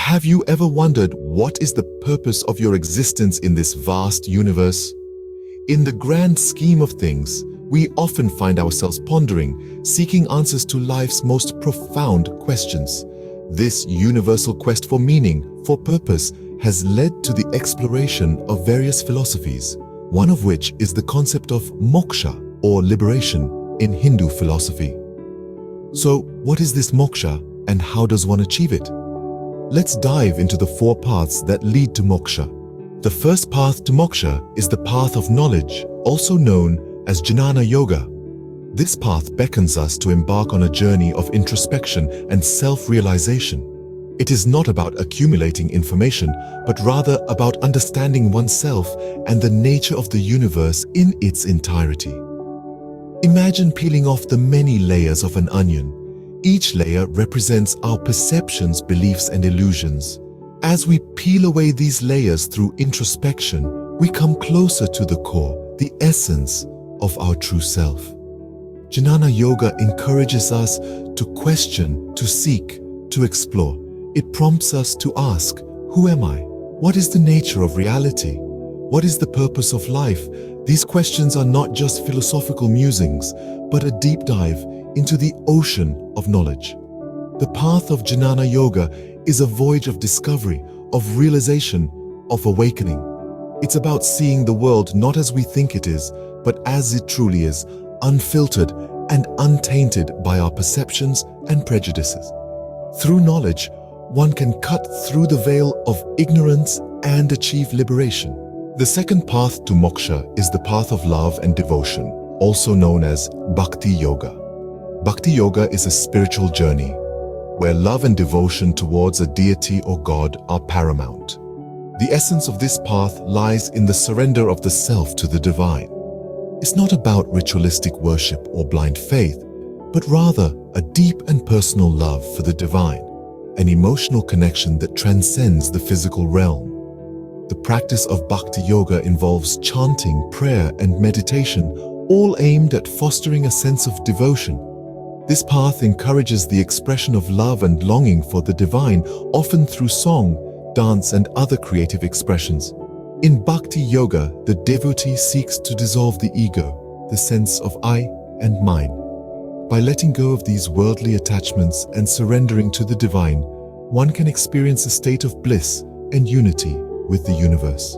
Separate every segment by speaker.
Speaker 1: Have you ever wondered what is the purpose of your existence in this vast universe? In the grand scheme of things, we often find ourselves pondering, seeking answers to life's most profound questions. This universal quest for meaning, for purpose, has led to the exploration of various philosophies, one of which is the concept of moksha, or liberation, in Hindu philosophy. So, what is this moksha, and how does one achieve it? Let's dive into the 4 paths that lead to moksha. The first path to moksha is the path of knowledge, also known as Jnana Yoga. This path beckons us to embark on a journey of introspection and self-realization. It is not about accumulating information, but rather about understanding oneself and the nature of the universe in its entirety. Imagine peeling off the many layers of an onion. Each layer represents our perceptions, beliefs, and illusions. As we peel away these layers through introspection, we come closer to the core, the essence of our true self. Jnana Yoga encourages us to question, to seek, to explore. It prompts us to ask, who am I? What is the nature of reality? What is the purpose of life? These questions are not just philosophical musings, but a deep dive into the ocean of knowledge. The path of Jnana Yoga is a voyage of discovery, of realization, of awakening. It's about seeing the world not as we think it is, but as it truly is, unfiltered and untainted by our perceptions and prejudices. Through knowledge, one can cut through the veil of ignorance and achieve liberation. The second path to moksha is the path of love and devotion, also known as Bhakti Yoga. Bhakti Yoga is a spiritual journey where love and devotion towards a deity or God are paramount. The essence of this path lies in the surrender of the self to the divine. It's not about ritualistic worship or blind faith, but rather a deep and personal love for the divine, an emotional connection that transcends the physical realm. The practice of Bhakti Yoga involves chanting, prayer, and meditation, all aimed at fostering a sense of devotion. This path encourages the expression of love and longing for the divine, often through song, dance, and other creative expressions. In Bhakti Yoga, the devotee seeks to dissolve the ego, the sense of I and mine. By letting go of these worldly attachments and surrendering to the divine, one can experience a state of bliss and unity with the universe.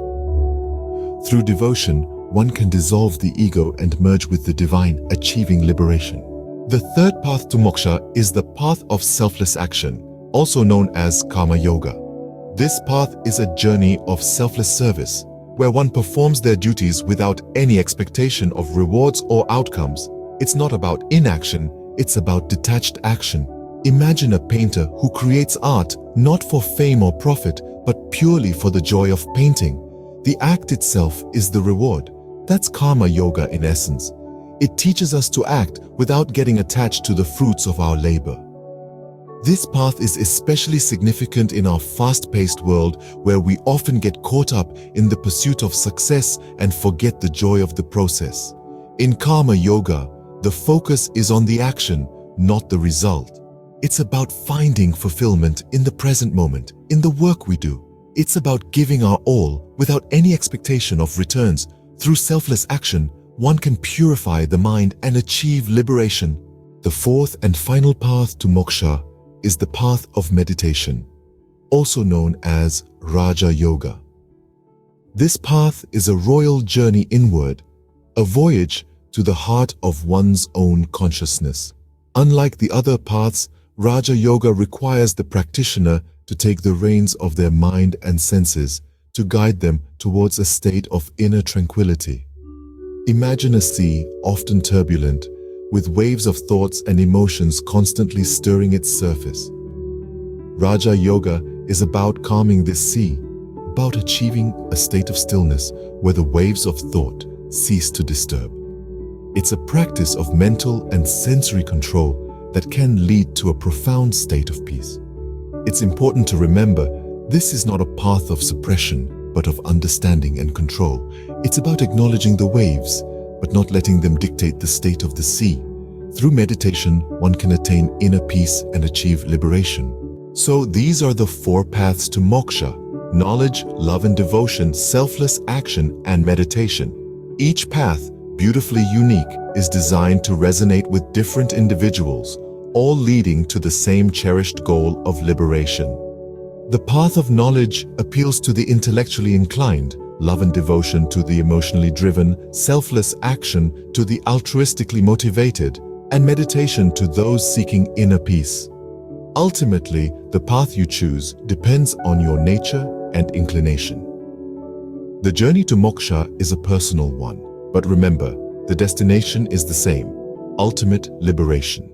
Speaker 1: Through devotion, one can dissolve the ego and merge with the divine, achieving liberation. The third path to moksha is the path of selfless action, also known as karma yoga. This path is a journey of selfless service, where one performs their duties without any expectation of rewards or outcomes. It's not about inaction, it's about detached action. Imagine a painter who creates art not for fame or profit, but purely for the joy of painting. The act itself is the reward. That's karma yoga in essence. It teaches us to act without getting attached to the fruits of our labor. This path is especially significant in our fast-paced world, where we often get caught up in the pursuit of success and forget the joy of the process. In karma yoga, the focus is on the action, not the result. It's about finding fulfillment in the present moment, in the work we do. It's about giving our all without any expectation of returns. Through selfless action, one can purify the mind and achieve liberation. The fourth and final path to moksha is the path of meditation, also known as Raja Yoga. This path is a royal journey inward, a voyage to the heart of one's own consciousness. Unlike the other paths, Raja Yoga requires the practitioner to take the reins of their mind and senses to guide them towards a state of inner tranquility. Imagine a sea, often turbulent, with waves of thoughts and emotions constantly stirring its surface. Raja Yoga is about calming this sea, about achieving a state of stillness where the waves of thought cease to disturb. It's a practice of mental and sensory control that can lead to a profound state of peace. It's important to remember, this is not a path of suppression, but of understanding and control. It's about acknowledging the waves, but not letting them dictate the state of the sea. Through meditation, one can attain inner peace and achieve liberation. So these are the four paths to moksha: knowledge, love and devotion, selfless action, and meditation. Each path, beautifully unique, is designed to resonate with different individuals, all leading to the same cherished goal of liberation. The path of knowledge appeals to the intellectually inclined, love and devotion to the emotionally driven, selfless action to the altruistically motivated, and meditation to those seeking inner peace. Ultimately, the path you choose depends on your nature and inclination. The journey to moksha is a personal one, but remember, the destination is the same: ultimate liberation.